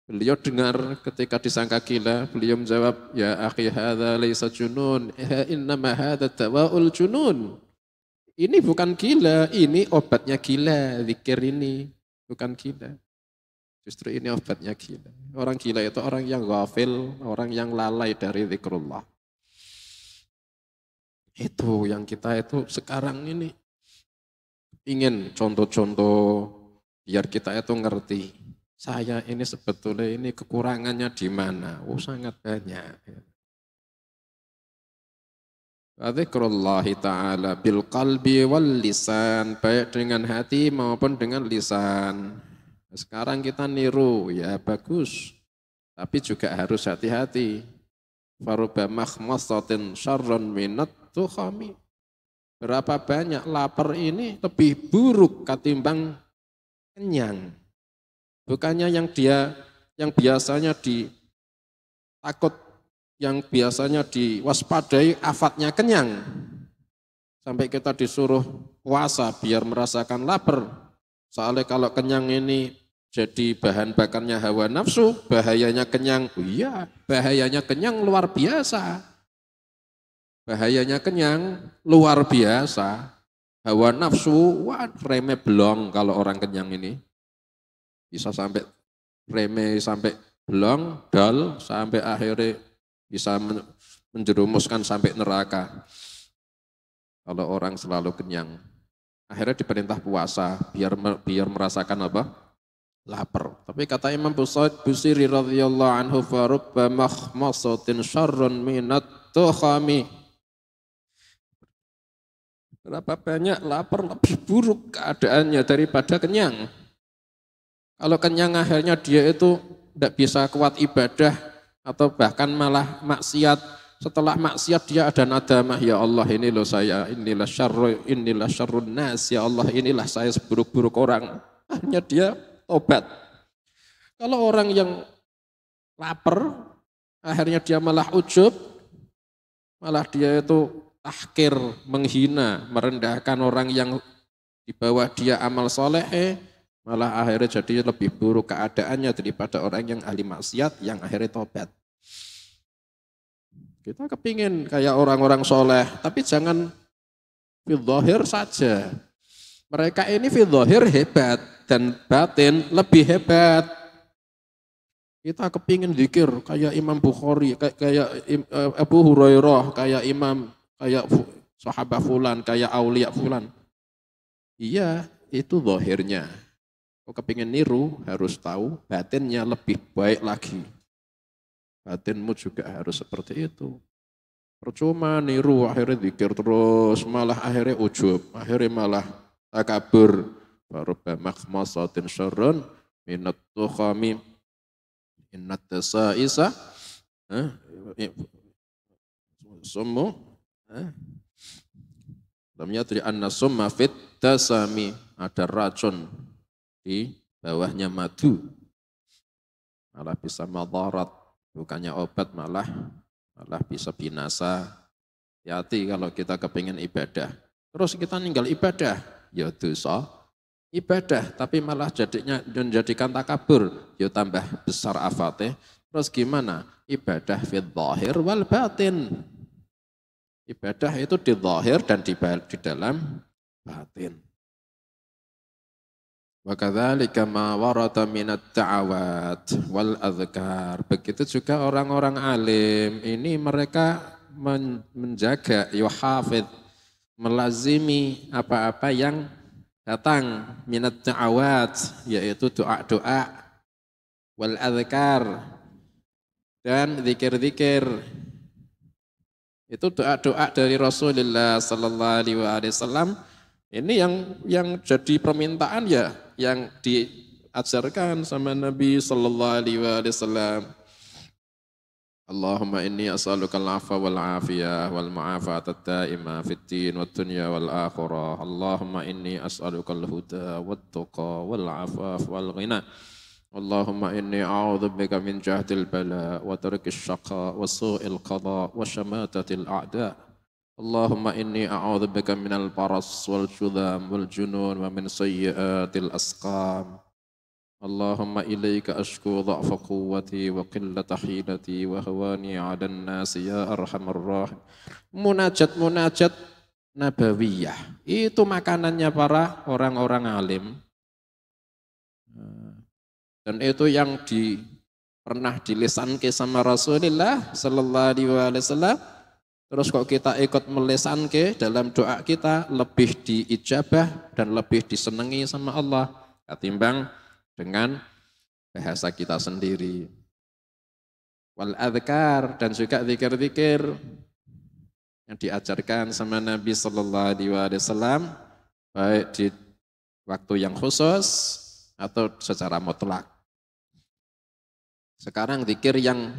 Beliau dengar ketika disangka gila, beliau menjawab, ya akhi hadza laisa junun, innama hadza dawa'ul junun. Ini bukan gila, ini obatnya gila, zikir ini bukan gila. Justru ini obatnya gila. Orang gila itu orang yang ghafil, orang yang lalai dari zikrullah. Itu yang kita itu sekarang ini ingin contoh-contoh biar kita itu ngerti. Saya ini sebetulnya ini kekurangannya di mana? Oh sangat banyak. Dzikrullahi ta'ala bil qalbi wal lisan, baik dengan hati maupun dengan lisan. Sekarang kita niru, ya bagus. Tapi juga harus hati-hati. Faruba makhmasatin syarrun minat tukhami. Berapa banyak lapar ini lebih buruk ketimbang kenyang. Bukannya yang biasanya takut, yang biasanya diwaspadai afatnya kenyang. Sampai kita disuruh puasa biar merasakan lapar. Soalnya kalau kenyang ini jadi bahan bakarnya hawa nafsu, bahayanya kenyang. Iya, bahayanya kenyang luar biasa. Bahayanya kenyang luar biasa. Hawa nafsu, wah remeh belong kalau orang kenyang ini. Bisa sampai remeh, sampai belong, dal, sampai akhirnya bisa menjerumuskan sampai neraka. Kalau orang selalu kenyang. Akhirnya diperintah puasa, biar merasakan apa? Lapar. Tapi kata Imam Busiri radhiyallahu anhu, farubba makhmasatin syarrun minat tukhami. Berapa banyak lapar lebih buruk keadaannya daripada kenyang. Kalau kenyang akhirnya dia itu tidak bisa kuat ibadah atau bahkan malah maksiat. Setelah maksiat dia ada nadamah, ya Allah ini loh saya, inilah syarrun nas, ya Allah inilah saya seburuk-buruk orang. Akhirnya dia tobat. Kalau orang yang lapar, akhirnya dia malah ujub, malah dia itu tahkir, menghina, merendahkan orang yang di bawah dia amal soleh, malah akhirnya jadi lebih buruk keadaannya daripada orang yang ahli maksiat yang akhirnya tobat. Kita kepingin kayak orang-orang soleh, tapi jangan fil dhahir saja. Mereka ini fil dhahir hebat dan batin lebih hebat. Kita kepingin zikir kayak Imam Bukhari, kayak Abu Hurairah, kayak Imam, kayak sahabat fulan, kayak aulia fulan. Iya, itu zahirnya. Kalau kepingin niru harus tahu batinnya lebih baik lagi. Batinmu juga harus seperti itu. Percuma niru akhirnya zikir terus, malah akhirnya ujub, akhirnya malah takabur. Faruba makhmasatin syarrun minat tukhami. Innat tasa'isa summu lam yadri anna summa fit tasami, ada racun di bawahnya madu, malah bisa madarat, bukannya obat malah bisa binasa. Hati-hati kalau kita kepingin ibadah, terus kita ninggal ibadah, ya dosa ibadah, tapi malah menjadikan takabur, ya tambah besar afatnya. Terus gimana? Ibadah fid dhahir wal batin. Ibadah itu di zahir dan di dalam batin. Wa kadzalika ma warada minat ta'awat wal adhkar. Begitu juga orang-orang alim ini mereka menjaga yuhafid, melazimi apa-apa yang datang minat ta'awat, yaitu doa-doa, wal adhkar, dan zikir-zikir. Itu doa-doa dari Rasulullah sallallahu alaihi wasallam. Ini yang jadi permintaan ya, yang diajarkan sama Nabi sallallahu alaihi wasallam. Allahumma inni as'aluka al-'afwa wal 'afiyah wal mu'afata ad-da'imah fid din wad dunya wal akhirah. Allahumma inni as'aluka al-huda wat tuqa wal 'afaf wal ghina. Allahumma inni a'udzubika min jahdil bala wa tarkis syaqa wa su'il qada wa syamatatil a'da. Allahumma inni a'udzubika minal baras wal judham wal junun wa min sayyiatil asqam. Allahumma ilaika ashku dha'fa quwwati wa qillata hilati wa hawani 'alan nasi ya arhamar rahim. Munajat-munajat nabawiyah. Itu makanannya para orang-orang alim. Dan itu yang pernah dilisanke sama Rasulullah sallallahu alaihi wasallam. Terus kok kita ikut melisanke dalam doa kita, lebih diijabah dan lebih disenangi sama Allah ketimbang dengan bahasa kita sendiri. Wal adhkar, dan juga zikir-zikir yang diajarkan sama Nabi sallallahu alaihi wasallam, baik di waktu yang khusus atau secara mutlak. Sekarang zikir yang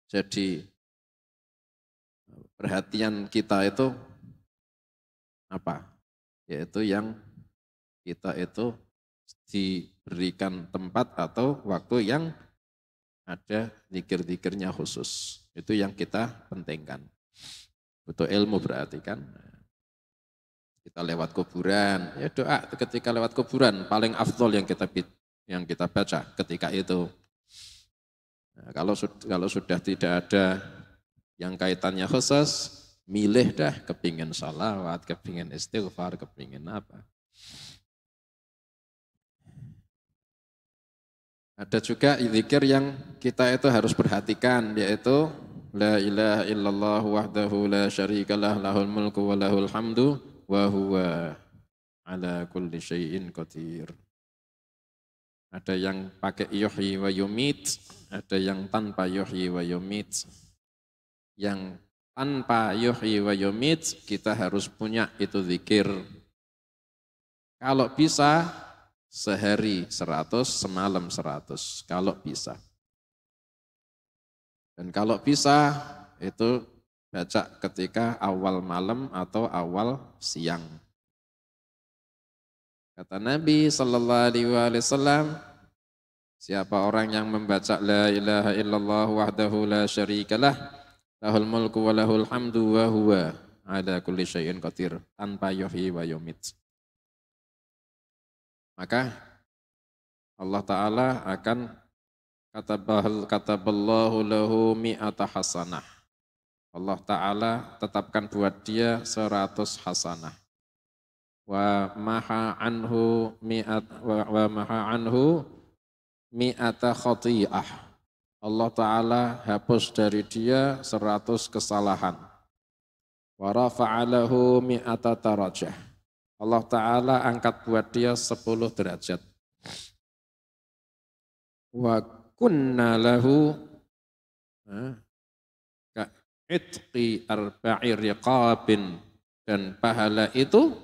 jadi perhatian kita itu apa? Yaitu yang kita itu diberikan tempat atau waktu yang ada zikir-zikirnya khusus. Itu yang kita pentingkan. Butuh ilmu berarti kan. Kita lewat kuburan, ya doa ketika lewat kuburan paling afdol yang kita baca ketika itu. Nah, kalau sudah tidak ada yang kaitannya khusus, milih dah kepingin salawat, kepingin istighfar, kepingin apa. Ada juga zikir yang kita itu harus perhatikan, yaitu la ilaha illallah wahdahu la syarikalah lahul mulku wa lahul hamdu wa huwa ala kulli syai'in qadir. Ada yang pakai yuhyi wa yumit, ada yang tanpa yuhyi wa yumit. Yang tanpa yuhyi wa yumit kita harus punya itu zikir. Kalau bisa sehari 100, semalam 100, kalau bisa. Dan kalau bisa itu baca ketika awal malam atau awal siang. Kata Nabi sallallahu alaihi wasallam, siapa orang yang membaca la ilaha illallah wahdahu la syarikalah lahul mulku wa lahul hamdu wa huwa ala kulli syai'in qadir tanpa yuhyi wa yumit. Maka Allah Ta'ala akan kataballahu lahu mi'ata hasanah. Allah Ta'ala tetapkan buat dia 100 hasanah. Wa maha anhu mi'ata khati'ah. Allah Ta'ala hapus dari dia 100 kesalahan. Wa rafa'alahu mi'ata darajah. Allah Ta'ala angkat buat dia 10 derajat. Wa kunna lahu ka'itqi arba'i riqabin. Dan pahala itu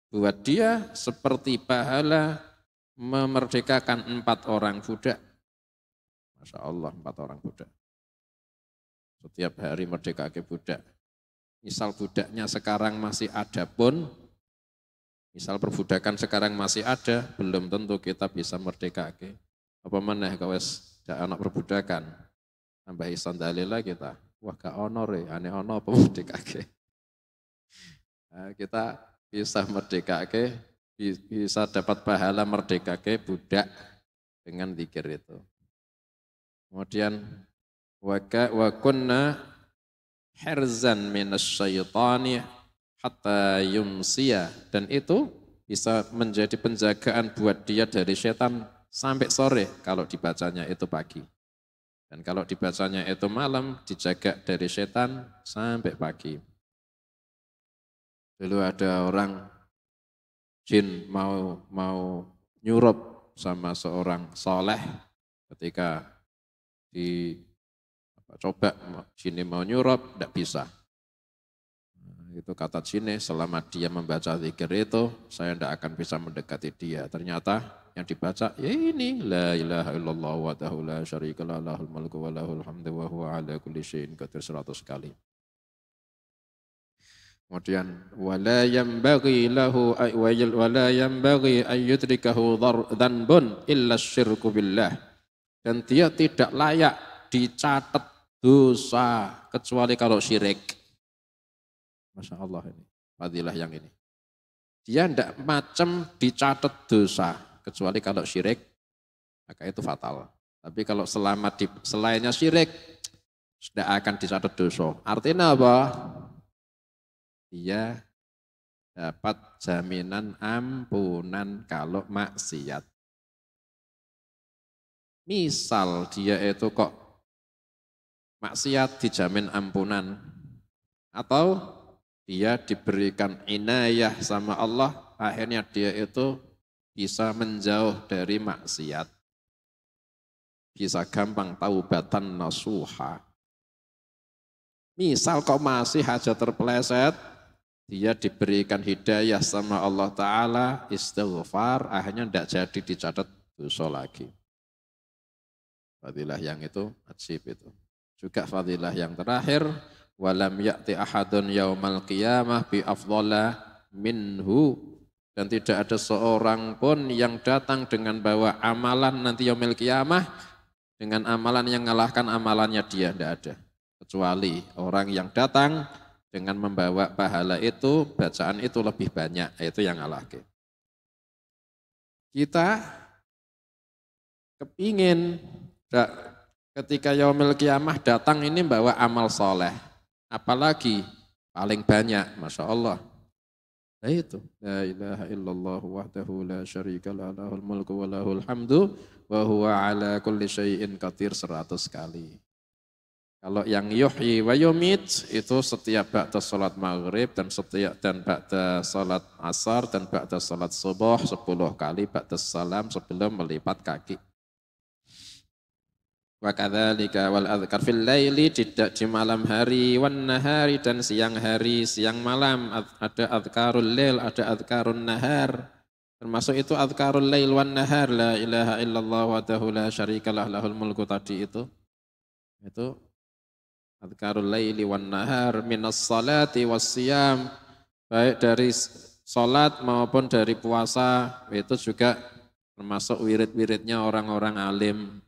buat dia seperti pahala memerdekakan 4 orang budak. Masya Allah, 4 orang budak. Setiap hari merdeka ke budak. Misal budaknya sekarang masih ada pun, misal perbudakan sekarang masih ada, belum tentu kita bisa merdeka ke. Apa maneh kau wis dak anak perbudakan. Tambahi sandalila kita. Wah gak honor ya, ane ono apa merdeka ke. Nah, kita bisa merdeka ke, bisa dapat pahala merdeka ke budak dengan zikir itu. Kemudian wa kunna hirzan minasyaitani hatta yumsiya, dan itu bisa menjadi penjagaan buat dia dari setan sampai sore kalau dibacanya itu pagi. Dan kalau dibacanya itu malam, dijaga dari setan sampai pagi. Dulu ada orang jin mau nyurup sama seorang soleh ketika coba jin mau nyurup, tidak bisa. Itu kata jin, selama dia membaca zikir itu, saya tidak akan bisa mendekati dia. Ternyata yang dibaca, ya ini, la ilaha illallah wahdahu la syarikalah lahul mulku wa lahul hamdu wa huwa ala kulli syai'in qadir 100 kali. Kemudian wala yanbaghi lahu wala yanbaghi ay yudrikahu dhanbun illa syirku billah. Dan dia tidak layak dicatat dosa kecuali kalau syirik. Masya Allah ini, fadilah yang ini. Dia tidak macam dicatat dosa kecuali kalau syirik, maka itu fatal. Tapi kalau selainnya syirik, tidak akan dicatat dosa. Artinya apa? Dia dapat jaminan ampunan kalau maksiat. Misal dia itu kok maksiat dijamin ampunan, atau dia diberikan inayah sama Allah, akhirnya dia itu bisa menjauh dari maksiat. Bisa gampang taubatan nasuha. Misal kok masih aja terpeleset, dia diberikan hidayah sama Allah Ta'ala, istighfar, akhirnya tidak jadi dicatat dosa lagi. Fadilah yang itu, ajib itu. Juga fadilah yang terakhir, walam ya'ti ahadun yaumal qiyamah bi afdhala minhu. Dan tidak ada seorang pun yang datang dengan bawa amalan nanti yaumil qiyamah, dengan amalan yang mengalahkan amalannya dia, tidak ada. Kecuali orang yang datang dengan membawa pahala itu, bacaan itu lebih banyak, itu yang ngalahke. Kita kepingin ketika yaumil qiyamah datang ini bawa amal soleh. Apalagi paling banyak, Masya Allah. Nah itu, la ilaha illallah wahdahu la syarikalah lahul mulku wa lahul hamdu wa huwa ala kulli syai'in qadir 100 kali. Kalau yang yuhyi wa yumit itu setiap ba'da salat maghrib dan ba'da salat asar dan ba'da salat subuh 10 kali ba'da salam sebelum melipat kaki. Wa kadzalika wal adzkar fil laili, di malam hari, wan nahari, dan siang hari, siang malam, ada adzkarul lail, ada adzkarun nahar. Termasuk itu adzkarul lail wan nahar, la ilaha illallah wahdahu la syarikalah lahul mulku tadi itu adzkarul laili wan nahar minas salati was siyam, baik dari salat maupun dari puasa, itu juga termasuk wirid-wiridnya orang-orang alim.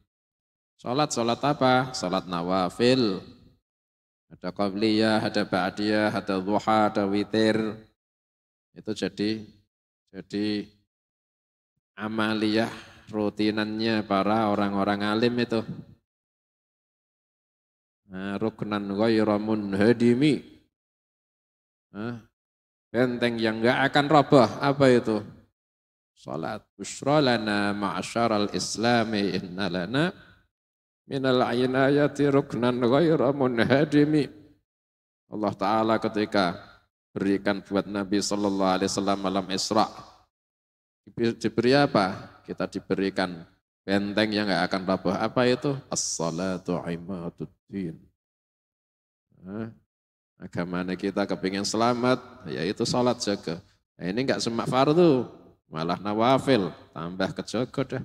Salat apa? Salat nawafil. Ada qabliyah, ada ba'diyah, ada duha, ada witir. Itu jadi amaliyah rutinannya para orang-orang alim itu. Ruknan ghayra munhadimi. Benteng yang enggak akan roboh. Apa itu? Salat. Bushra lana ma'asyaral islami inna lana minal inayati ruknan ghayra munhadimi. Allah Ta'ala ketika berikan buat Nabi SAW malam Isra, diberi apa? Kita diberikan benteng yang enggak akan roboh. Apa itu? As-salatu imaduddin. Agama kita kepingin selamat, yaitu salat jaga. Nah, ini enggak semak fardu, malah nawafil, tambah kejaga dah.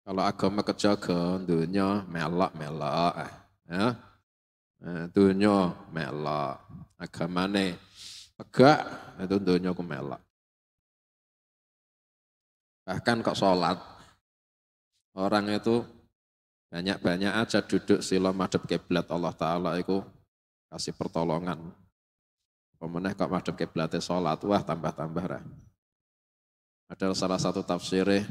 Kalau agama kejaga, dunia melok-melok. Ya. Dunia melok. Agamane tegak, itu dunia ku melok. Bahkan kok sholat, orang itu banyak-banyak aja duduk sila madhep kiblat Allah Ta'ala itu kasih pertolongan. Pemenang kok madhep kiblatnya sholat, wah tambah-tambah lah. Ada salah satu tafsirnya,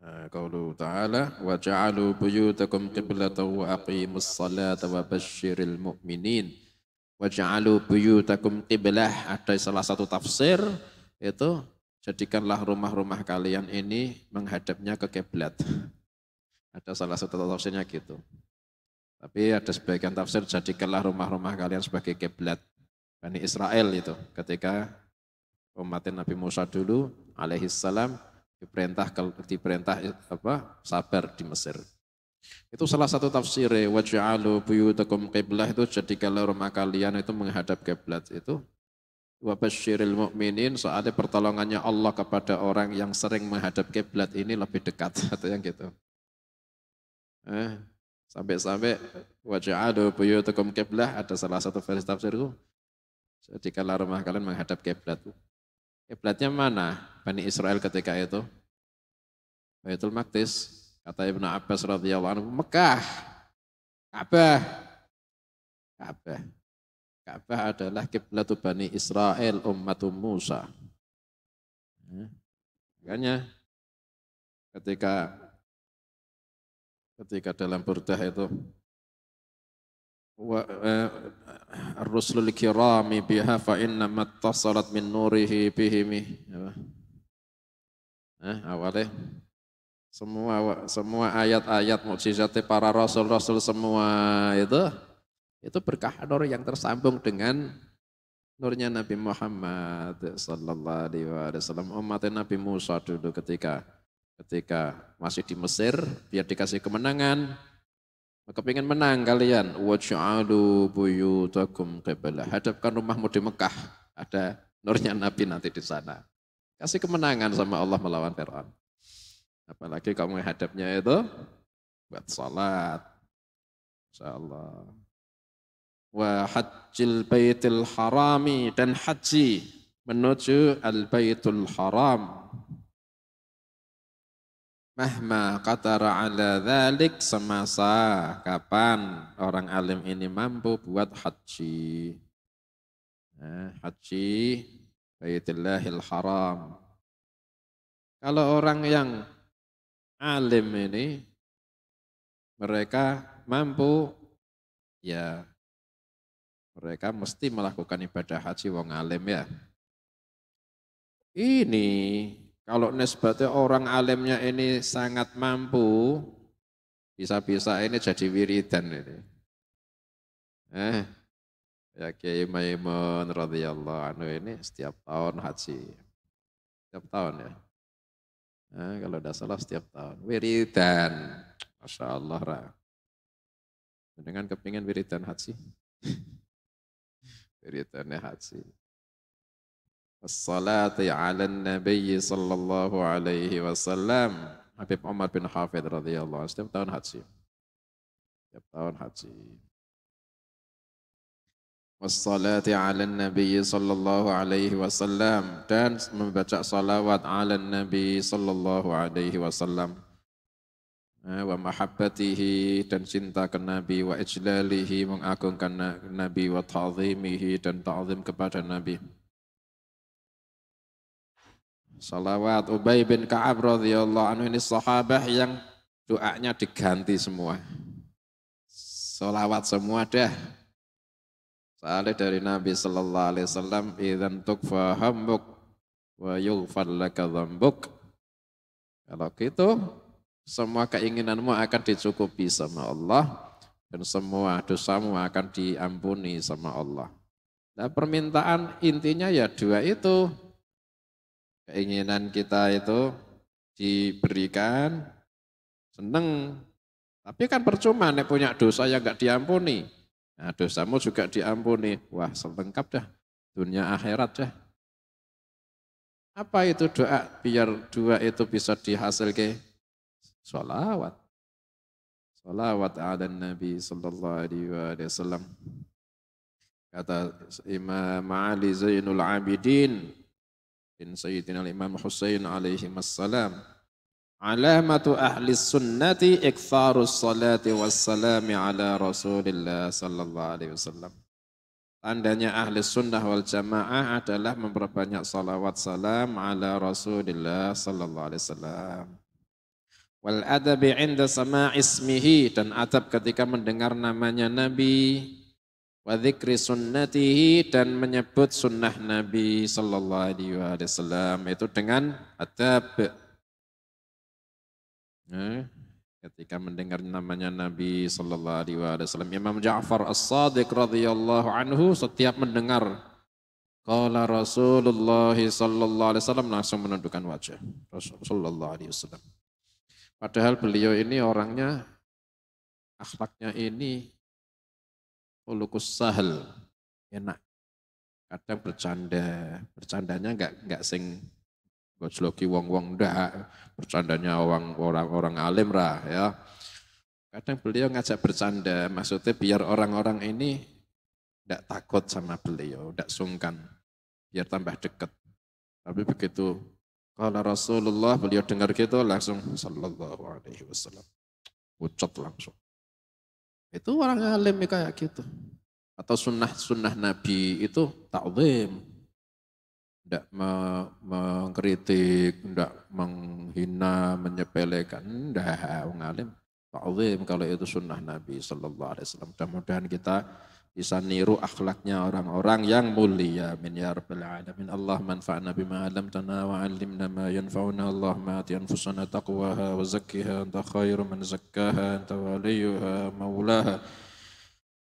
Qauluhu ta'ala wa ja'alu buyutakum qiblatan wa aqimus salata wa basyiril mu'minin. Wa ja'alu buyutakum qiblah, ada salah satu tafsir itu jadikanlah rumah-rumah kalian ini menghadapnya ke kiblat. Ada salah satu tafsirnya gitu. Tapi ada sebagian tafsir jadikanlah rumah-rumah kalian sebagai kiblat Bani Israel itu ketika umat Nabi Musa dulu alaihi salam diperintah sabar di Mesir. Itu salah satu tafsir waj'alu buyutakum qiblah, itu jadikanlah rumah kalian itu menghadap kiblat itu. Wa basyiril mu'minin, soalnya pertolongannya Allah kepada orang yang sering menghadap kiblat ini lebih dekat atau yang gitu. Sampai-sampai waj'alu buyutakum qiblah, ada salah satu versi tafsir itu jadikanlah rumah kalian menghadap kiblat. Kiblatnya mana? Bani Israel ketika itu Baitul Maqdis. Kata Ibnu Abbas radhiyallahu anhu, Mekah, Ka'bah. Ka'bah adalah kiblatu Bani Israel, ummatu Musa. Makanya ketika dalam Burdah itu ar-rusulul kirami biha fa inna mattasalat min nurihi bihimi. Awalnya semua ayat-ayat mukjizat para rasul-rasul semua itu berkah nur yang tersambung dengan nurnya Nabi Muhammad sallallahu alaihi wasallam. Umat Nabi Musa dulu ketika masih di Mesir, biar dikasih kemenangan, maka pengen menang kalian, waj'alu buyutakum qiblah, hadapkan rumahmu di Mekah, ada nurnya Nabi nanti di sana. Kasih kemenangan sama Allah melawan Fir'aun. Apalagi kamu hadapnya itu buat salat. Insyaallah. Wa hajjil baitil harami, dan haji menuju al-baitul haram. Mahma qatara ala dhalik, semasa kapan orang alim ini mampu buat haji. Haji baitillahil haram. Kalau orang yang alim ini, mereka mampu, ya mereka mesti melakukan ibadah haji wong alim ya. Ini kalau nisbatnya orang alimnya ini sangat mampu, bisa-bisa ini jadi wiridan ini. Ya Kiai Maimun radhiyallahu anhu ini setiap tahun haji. Setiap tahun ya. Kalau tidak salah setiap tahun. Wiridan. Masya Allah. Dengan kepingin wiridan haji. Wiridannya haji. As-salati ala nabi sallallahu alaihi wasallam. Habib Umar bin Hafidh radhiyallahu anhu setiap tahun haji. Setiap tahun haji. Wassalati ala nabi sallallahu alaihi wasallam, dan membaca salawat ala nabi sallallahu alaihi wasallam, wa mahabbatihi, dan cinta ke nabi, wa ijlalihi, mengagungkan nabi, wa ta'zimihi, dan ta'zim kepada nabi. Salawat Ubay bin Ka'ab radhiyallahu anhu ini sahabah yang doanya diganti semua. Salawat semua dah. Soalnya dari Nabi sallallahu alaihi wasallam, idzan tukfa hammuk wa yughfar laka dzambuk. Kalau gitu, semua keinginanmu akan dicukupi sama Allah dan semua dosamu akan diampuni sama Allah. Nah, permintaan intinya ya dua itu. Keinginan kita itu diberikan, seneng. Tapi kan percuma nek punya dosa yang enggak diampuni. Nah, dosamu juga diampuni. Wah, selengkap dah. Dunia akhirat dah. Apa itu doa? Biar dua itu bisa dihasilkan. Sholawat. Sholawat ala Nabi sallallahu alaihi wasallam. Kata Imam Ali Zainul Abidin bin Sayyidina Imam Husain alaihi wassalam, alamatu ahli sunnati iktharus salati wassalami ala Rasulillah sallallahu alaihi wasallam. Tandanya ahli sunnah wal jamaah adalah memperbanyak salawat salam ala Rasulillah sallallahu alaihi wasallam. Wal adabi 'inda sama'i ismihi, dan adab ketika mendengar namanya Nabi. Wa dzikri sunnatihi, dan menyebut sunnah Nabi sallallahu alaihi wasallam, itu dengan adab. Ketika mendengar namanya Nabi sallallahu alaihi wasallam, Imam Ja'far As-Shadiq radhiyallahu anhu setiap mendengar qala Rasulullah sallallahu alaihi wasallam langsung menundukkan wajah Rasulullah sallallahu alaihi wasallam. Padahal beliau ini orangnya, akhlaknya ini khuluqus sahal, enak. Kadang bercandanya enggak sing gojloki wong-wong, ndak. Bercandanya orang-orang alim lah ya. Kadang beliau ngajak bercanda, maksudnya biar orang-orang ini enggak takut sama beliau, enggak sungkan, biar tambah dekat. Tapi begitu kalau Rasulullah, beliau dengar gitu langsung sallallahu alaihi wasallam. Ucap langsung. Itu orang alim kayak gitu. Atau sunnah Nabi itu ta'zim. Tidak mengkritik, tidak menghina, menyepelekan. Tidak, orang alim. Ta'zim kalau itu sunnah Nabi sallallahu alaihi wasallam. Mudah-mudahan kita bisa niru akhlaknya orang-orang yang mulia. Amin ya rabbal alamin. Allah manfa'na bima 'allamtana wa 'allimna ma yanfa'una. Allahumma ati anfusana taqwaha wa zakkiha anta khairu man zakkaha anta waliyuha maulaha.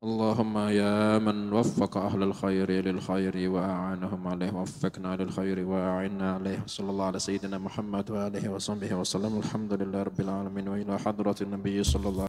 Allahumma ya man waffaqa ahlal khairi lil khairi wa a'anahum alaihi waffiqna lil khairi wa a'inna alaihi. Sallallahu ala sayyidina Muhammad wa alihi wa sahbihi wa sallam. Alhamdulillah rabbil alamin wa ila hadratin nabiyyi sallallahu